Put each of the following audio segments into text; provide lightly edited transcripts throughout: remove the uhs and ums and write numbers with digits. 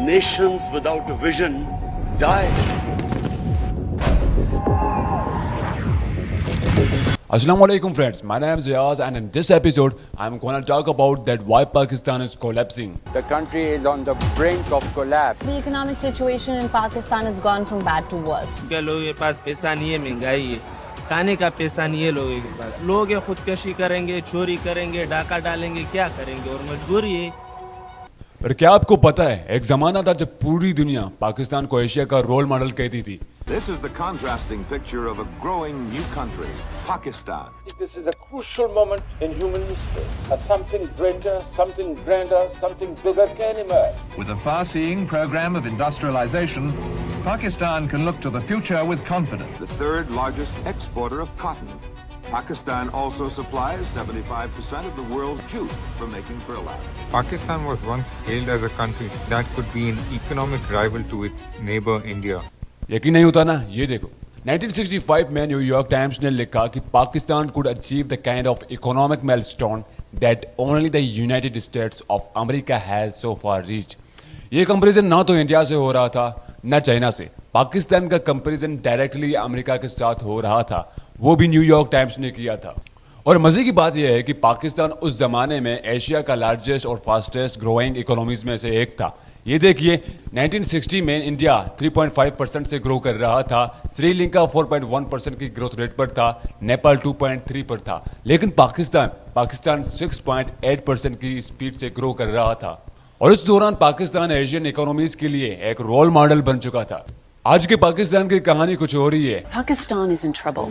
Nations without a vision die. Assalamu alaikum friends, my name is Riaz and in this episode I'm going to talk about that why Pakistan is collapsing. The country is on the brink of collapse. The economic situation in Pakistan has gone from bad to worse. क्या लोगों के पास पैसा नहीं है, महंगाई है, खाने का पैसा नहीं है लोगों के पास। लोग ये खुदकशी करेंगे, चोरी करेंगे, डाका डालेंगे, क्या करेंगे और मजबूरी है। पर क्या आपको पता है एक जमाना था जब पूरी दुनिया पाकिस्तान को एशिया का रोल मॉडल कहती थी। This is the contrasting picture of a growing new country, Pakistan. This is a crucial moment in human history. Something greater, something grander, something bigger can emerge. With a far-seeing program of industrialization, Pakistan can look to the future with confidence. The third largest exporter of cotton. Pakistan also supplies 75% of the world's jute for making burlap. Pakistan was once hailed as a country that could be an economic rival to its neighbor India. यकीन नहीं होता ना, ये देखो 1965 में New York times ने लिखा कि Pakistan could achieve the kind of economic milestone that only the United States of America has so far reached. ये कंपैरिजन ना तो इंडिया से हो रहा था ना चाइना से, पाकिस्तान का कंपैरिजन डायरेक्टली अमेरिका के साथ हो रहा था, वो भी न्यूयॉर्क टाइम्स ने किया था। और मजे की बात यह है कि पाकिस्तान उस जमाने में एशिया का लार्जेस्ट और फास्टेस्ट ग्रोइंग इकोनॉमीज में से एक था। ये देखिए 1960 में इंडिया 3.5% से ग्रो कर रहा था, श्रीलंका 4.1% की ग्रोथ रेट पर था, नेपाल 2.3 पर था, लेकिन पाकिस्तान 6.8% की स्पीड से ग्रो कर रहा था। और इस दौरान पाकिस्तान एशियन इकोनॉमीज के लिए एक रोल मॉडल बन चुका था। आज के पाकिस्तान की कहानी कुछ और ही है। Pakistan is in trouble.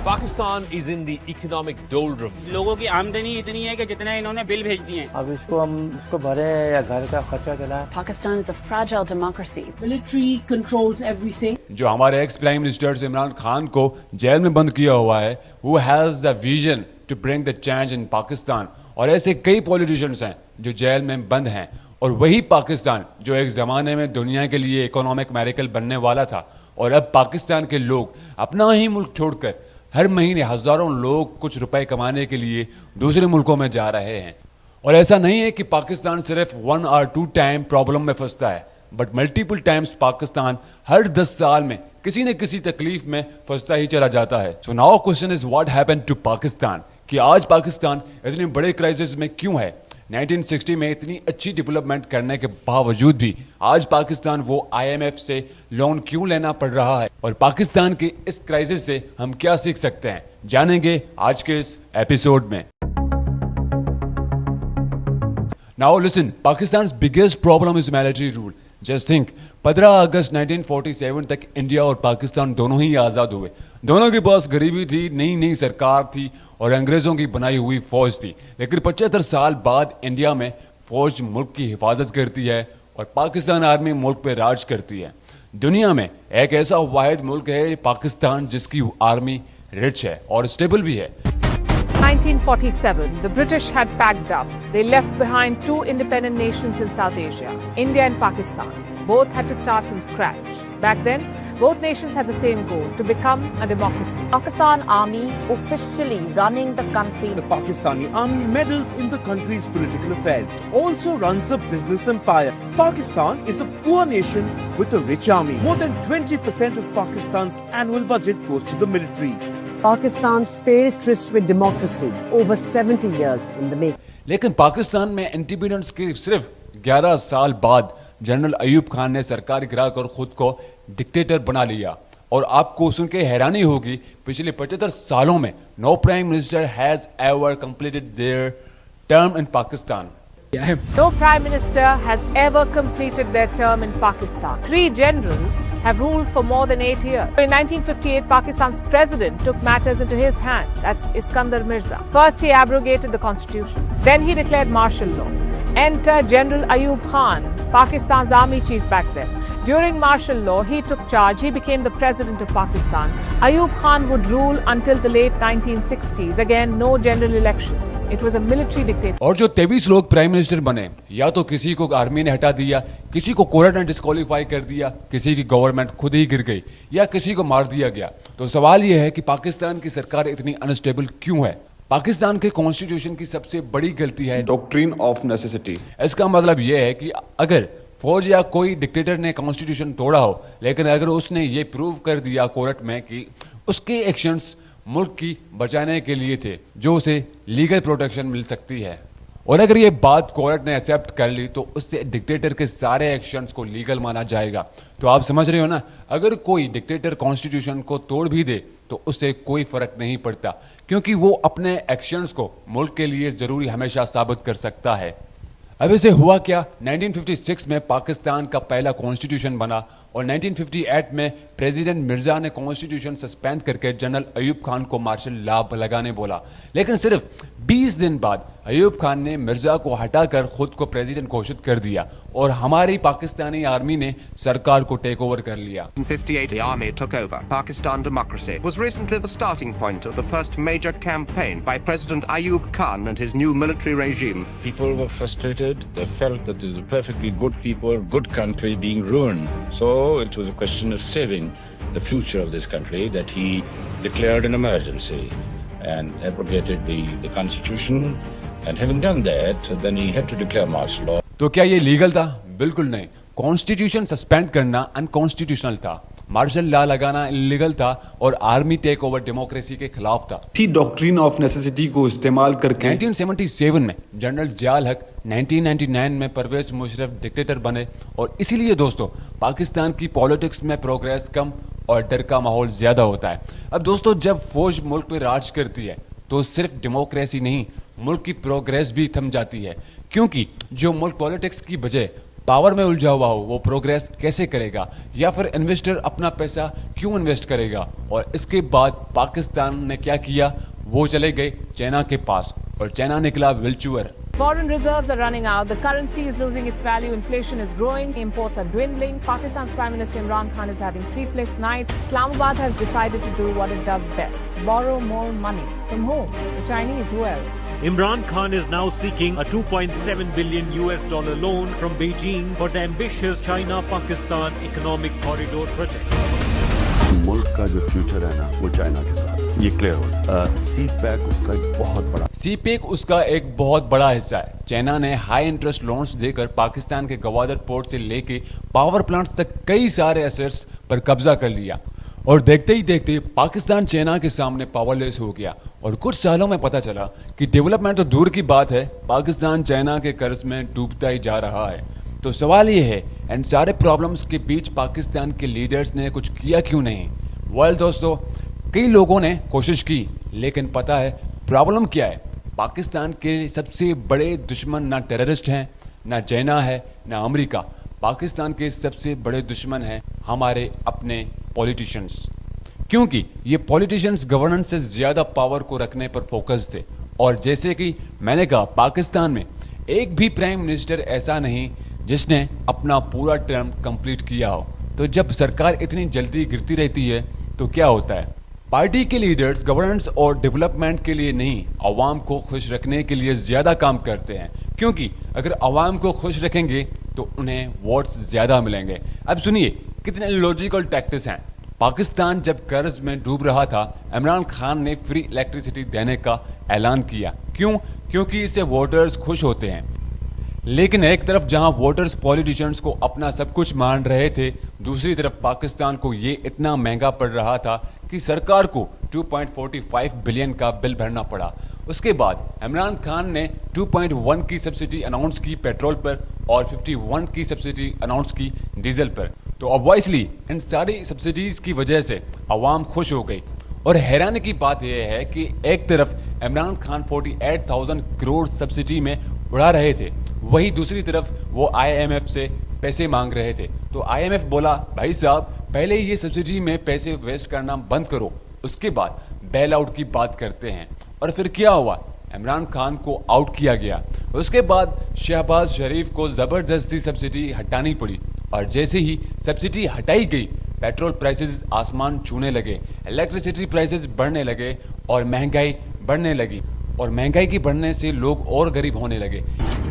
Pakistan is in the economic doldrums. लोगों की आमदनी इतनी है कि जितना इन्होंने बिल भेज दिए हैं। अब इसको भरे या घर का खर्चा चलाए। Pakistan is a fragile democracy. Military controls everything. जो हमारे ex prime minister Imran Khan को जेल में बंद किया हुआ है, who has the vision to bring the change in Pakistan, और ऐसे कई पॉलिटिशियंस हैं जो जेल में बंद हैं। और वही पाकिस्तान जो एक जमाने में दुनिया के लिए इकोनॉमिक मैरिकल बनने वाला था, और अब पाकिस्तान के लोग अपना ही मुल्क छोड़कर हर महीने हजारों लोग कुछ रुपए कमाने के लिए दूसरे मुल्कों में जा रहे हैं। और ऐसा नहीं है कि पाकिस्तान सिर्फ 1 or 2 टाइम प्रॉब्लम में फंसता है, बट मल्टीपल टाइम्स पाकिस्तान हर 10 साल में किसी न किसी तकलीफ में फंसता ही चला जाता है। So now question is what happened to Pakistan, कि आज पाकिस्तान इतने बड़े क्राइसिस में क्यों है। 1960 में इतनी अच्छी डेवलपमेंट करने के बावजूद भी आज पाकिस्तान वो IMF से लोन क्यों लेना पड़ रहा है, और पाकिस्तान के इस क्राइसिस से हम क्या सीख सकते हैं, जानेंगे आज के इस एपिसोड में। Now listen, Pakistan biggest problem is military rule. Just think 15 अगस्त 1947 तक इंडिया और पाकिस्तान दोनों ही आजाद हुए। दोनों के पास गरीबी थी, नई सरकार थी और अंग्रेजों की बनाई हुई फौज थी, लेकिन 75 साल बाद इंडिया में फौज मुल्क की हिफाजत करती है और पाकिस्तान आर्मी मुल्क पे राज करती है। दुनिया में एक ऐसा वाहिद मुल्क है पाकिस्तान जिसकी आर्मी रिच है और स्टेबल भी है। 1947, the British had packed up. They left behind 2 independent nations in South Asia, India and Pakistan. Both had to start from scratch. Back then, both nations had the same goal, to become a democracy. Pakistan Army officially running the country. The Pakistani Army meddles in the country's political affairs, also runs a business empire. Pakistan is a poor nation with a rich army. More than 20% of Pakistan's annual budget goes to the military. Pakistan's failed tryst with democracy over 70 years in the making. लेकिन पाकिस्तान में independence के सिर्फ 11 साल बाद general Ayub Khan ने सरकार गिराकर खुद को डिक्टेटर बना लिया। और आपको सुन के हैरानी होगी, पिछले 75 सालों में no prime minister has ever completed their term in Pakistan. No prime minister has ever completed their term in Pakistan. 3 generals have ruled for more than 8 years. In 1958, Pakistan's president took matters into his hand. That's Iskandar Mirza. First, he abrogated the constitution. Then he declared martial law. Enter General Ayub Khan, Pakistan's army chief back then. During martial law, he took charge. He became the president of Pakistan. Ayub Khan would rule until the late 1960s. Again, no general elections. It was a military dictatorship. और जो 23 लोग prime minister बने, या तो किसी को army ने हटा दिया, किसी को कोर्ट ने डिस्क्वालीफाई कर दिया, किसी की गवर्नमेंट खुद ही गिर गई, या किसी को मार दिया गया। तो सवाल यह है कि पाकिस्तान की सरकार इतनी अनस्टेबल क्यों है। पाकिस्तान के कॉन्स्टिट्यूशन की सबसे बड़ी गलती है डॉक्ट्रिन ऑफ नेसेसिटी। इसका मतलब यह है कि अगर फौज या कोई डिक्टेटर ने कॉन्स्टिट्यूशन तोड़ा हो, लेकिन अगर उसने ये प्रूव कर दिया कोर्ट में कि उसके एक्शंस मुल्क की बचाने के लिए थे, जो उसे लीगल प्रोटेक्शन मिल सकती है, और अगर ये बात कोर्ट ने एक्सेप्ट कर ली तो उससे डिक्टेटर के सारे एक्शंस को लीगल माना जाएगा। तो आप समझ रहे हो ना, अगर कोई डिक्टेटर कॉन्स्टिट्यूशन को तोड़ भी दे तो उससे कोई फर्क नहीं पड़ता, क्योंकि वो अपने एक्शंस को मुल्क के लिए जरूरी हमेशा साबित कर सकता है। अब इसे हुआ क्या, 1956 में पाकिस्तान का पहला कॉन्स्टिट्यूशन बना और 1958 में प्रेसिडेंट मिर्जा ने कॉन्स्टिट्यूशन सस्पेंड करके जनरल अयूब खान को मार्शल लॉ लगाने बोला, लेकिन सिर्फ 20 दिन बाद अयूब खान ने मिर्जा को हटाकर खुद को प्रेसिडेंट घोषित कर दिया और हमारी पाकिस्तानी आर्मी ने सरकार को टेक ओवर कर लिया। In 1958, the army took over. Pakistan democracy was recently the starting point of the first major campaign by President Ayub Khan and his new military regime. People were frustrated. They felt that there's a perfectly good people, good country being ruined. So it was a question of saving the future of this country that he declared an emergency and abrogated the constitution. And having done that, then he had to declare martial law. तो क्या ये legal था? बिल्कुल नहीं। Constitution suspend करना unconstitutional था, martial law लगाना illegal था और आर्मी टेक ओवर डेमोक्रेसी के खिलाफ था। इसी डॉक्ट्रिन ऑफ नेसेसिटी को इस्तेमाल करके 1977 में जनरल जियाउल हक, 1999 में परवेज मुशर्रफ डिक्टेटर बने, और इसीलिए दोस्तों पाकिस्तान की पॉलिटिक्स में प्रोग्रेस कम और डर का माहौल ज्यादा होता है। अब दोस्तों, जब फौज मुल्क पे राज करती है तो सिर्फ डेमोक्रेसी नहीं, मुल्क की प्रोग्रेस भी थम जाती है, क्योंकि जो मुल्क पॉलिटिक्स की बजाय पावर में उलझा हुआ हो वो प्रोग्रेस कैसे करेगा, या फिर इन्वेस्टर अपना पैसा क्यों इन्वेस्ट करेगा। और इसके बाद पाकिस्तान ने क्या किया, वो चले गए चाइना के पास और चाइना निकला विलचुअर। Foreign reserves are running out. The currency is losing its value. Inflation is growing. Imports are dwindling. Pakistan's Prime Minister Imran Khan is having sleepless nights. Islamabad has decided to do what it does best: borrow more money. From whom? The Chinese. Who else? Imran Khan is now seeking a $2.7 billion loan from Beijing for the ambitious China-Pakistan Economic Corridor project. मुल्क का जो future है ना वो China के साथ, ये clear हो। सीपैक उसका एक बहुत बड़ा सीपैक उसका एक बहुत बड़ा हिस्सा है। चाइना ने हाई इंटरेस्ट लोन्स देकर पाकिस्तान के गवादर पोर्ट से लेके पावर प्लांट्स तक कई सारे एसेट्स पर कब्जा कर लिया, और देखते ही देखते पाकिस्तान चाइना के सामने पावरलेस हो गया। और कुछ सालों में पता चला कि डेवलपमेंट तो दूर की बात है, पाकिस्तान चाइना के कर्ज में डूबता ही जा रहा है। तो सवाल ये है, इन सारे प्रॉब्लम्स के बीच पाकिस्तान के लीडर्स ने कुछ किया क्यों नहीं? वेल दोस्तों, कई लोगों ने कोशिश की, लेकिन पता है प्रॉब्लम क्या है? पाकिस्तान के सबसे बड़े दुश्मन ना टेररिस्ट हैं, ना चाइना है, ना अमेरिका। पाकिस्तान के सबसे बड़े दुश्मन हैं हमारे अपने पॉलिटिशियंस, क्योंकि ये पॉलिटिशियंस गवर्नेंस से ज्यादा पावर को रखने पर फोकस थे। और जैसे कि मैंने कहा, पाकिस्तान में एक भी प्राइम मिनिस्टर ऐसा नहीं जिसने अपना पूरा टर्म कंप्लीट किया हो। तो जब सरकार इतनी जल्दी गिरती रहती है तो क्या होता है? पार्टी के लीडर्स गवर्नेंस और डेवलपमेंट के लिए नहीं, अवाम को खुश रखने के लिए ज्यादा काम करते हैं, क्योंकि अगर अवाम को खुश रखेंगे तो उन्हें वोट्स ज्यादा मिलेंगे। अब सुनिए कितने लॉजिकल टैक्टिक्स हैं। पाकिस्तान जब कर्ज में डूब रहा था, इमरान खान ने फ्री इलेक्ट्रिसिटी देने का ऐलान किया। क्यों? क्योंकि इससे वोटर्स खुश होते हैं। लेकिन एक तरफ जहां वोटर्स पॉलिटिशियंस को अपना सब कुछ मान रहे थे, दूसरी तरफ पाकिस्तान को ये इतना महंगा पड़ रहा था कि सरकार को 2.45 बिलियन का बिल भरना पड़ा। उसके बाद इमरान खान ने 2.1 की सब्सिडी अनाउंस की पेट्रोल पर और 51 की सब्सिडी अनाउंस की डीजल पर। तो ऑब्वियसली इन सारी सब्सिडीज की वजह से अवाम खुश हो गई। और हैरानी की बात यह है कि एक तरफ इमरान खान 48,000 करोड़ सब्सिडी में उड़ा रहे थे, वही दूसरी तरफ वो IMF से पैसे मांग रहे थे। तो IMF बोला, भाई साहब पहले ये सब्सिडी में पैसे वेस्ट करना बंद करो, उसके बाद बेल आउट की बात करते हैं। और फिर क्या हुआ? इमरान खान को आउट किया गया। उसके बाद शहबाज शरीफ को जबरदस्ती सब्सिडी हटानी पड़ी, और जैसे ही सब्सिडी हटाई गई पेट्रोल प्राइसेस आसमान छूने लगे, इलेक्ट्रिसिटी प्राइसेस बढ़ने लगे और महंगाई बढ़ने लगी, और महंगाई की बढ़ने से लोग और गरीब होने लगे।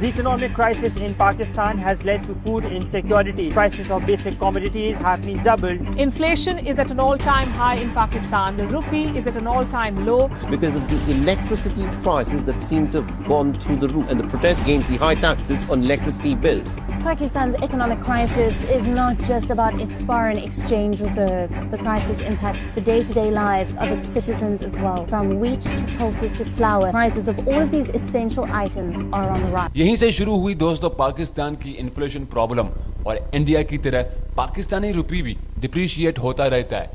The economic crisis in Pakistan has led to food insecurity. Prices of basic commodities have been doubled. Inflation is at an all-time high in Pakistan. The rupee is at an all-time low. Because of the electricity prices that seem to have gone through the roof and the protest against the high taxes on electricity bills. Pakistan's economic crisis is not just about its foreign exchange reserves. The crisis impacts the day-to-day lives of its citizens as well. From wheat to pulses to flour, prices of all of these essential items are on the rise. यहीं से शुरू हुई दोस्तों पाकिस्तान की inflation problem, और India की तरह पाकिस्तानी रुपी भी डिप्रिशिएट होता रहता है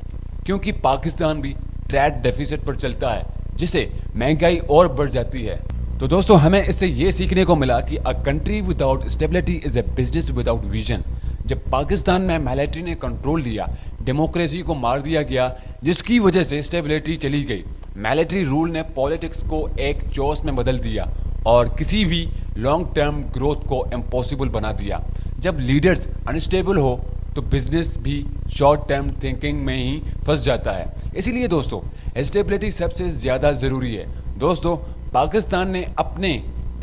क्योंकि पाकिस्तान भी ट्रेड डेफिसिट पर चलता है, जिससे महंगाई और बढ़ जाती है। तो दोस्तों हमें इससे ये सीखने को मिला कि a country without stability is a business without vision. जब पाकिस्तान में मिलिट्री ने कंट्रोल लिया, डेमोक्रेसी को मार दिया गया, जिसकी वजह से स्टेबिलिटी चली गई। मिलिट्री रूल ने पॉलिटिक्स को एक जोश में बदल दिया और किसी भी लॉन्ग टर्म ग्रोथ को इम्पॉसिबल बना दिया। जब लीडर्स अनस्टेबल हो तो बिजनेस भी शॉर्ट टर्म थिंकिंग में ही फंस जाता है। इसीलिए दोस्तों स्टेबिलिटी सबसे ज्यादा जरूरी है। दोस्तों पाकिस्तान ने अपने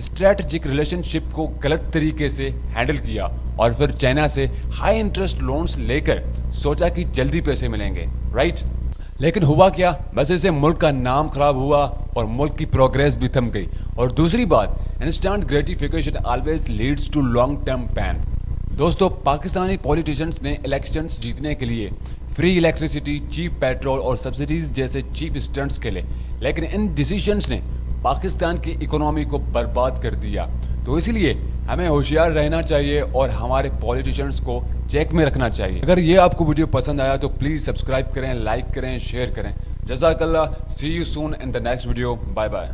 स्ट्रेटेजिक रिलेशनशिप को गलत तरीके से हैंडल किया और फिर चाइना से हाई इंटरेस्ट लोन्स लेकर सोचा कि जल्दी पैसे मिलेंगे, राइट? लेकिन हुआ क्या? बस इससे मुल्क का नाम खराब हुआ और मुल्क की प्रोग्रेस भी थम गई। और दूसरी बात, instant gratification always leads to long term pain. दोस्तों पाकिस्तानी पॉलिटिशियंस ने इलेक्शंस जीतने के लिए फ्री इलेक्ट्रिसिटी, चीप पेट्रोल और सब्सिडीज जैसे चीप स्टंट्स खेले, लेकिन इन डिसीजंस ने पाकिस्तान की इकोनॉमी को बर्बाद कर दिया। तो इसलिए हमें होशियार रहना चाहिए और हमारे पॉलिटिशियंस को चेक में रखना चाहिए। अगर ये आपको वीडियो पसंद आया तो प्लीज सब्सक्राइब करें, लाइक करें, शेयर करें। जज़ाकल्लाह, see you soon in the next video. Bye bye.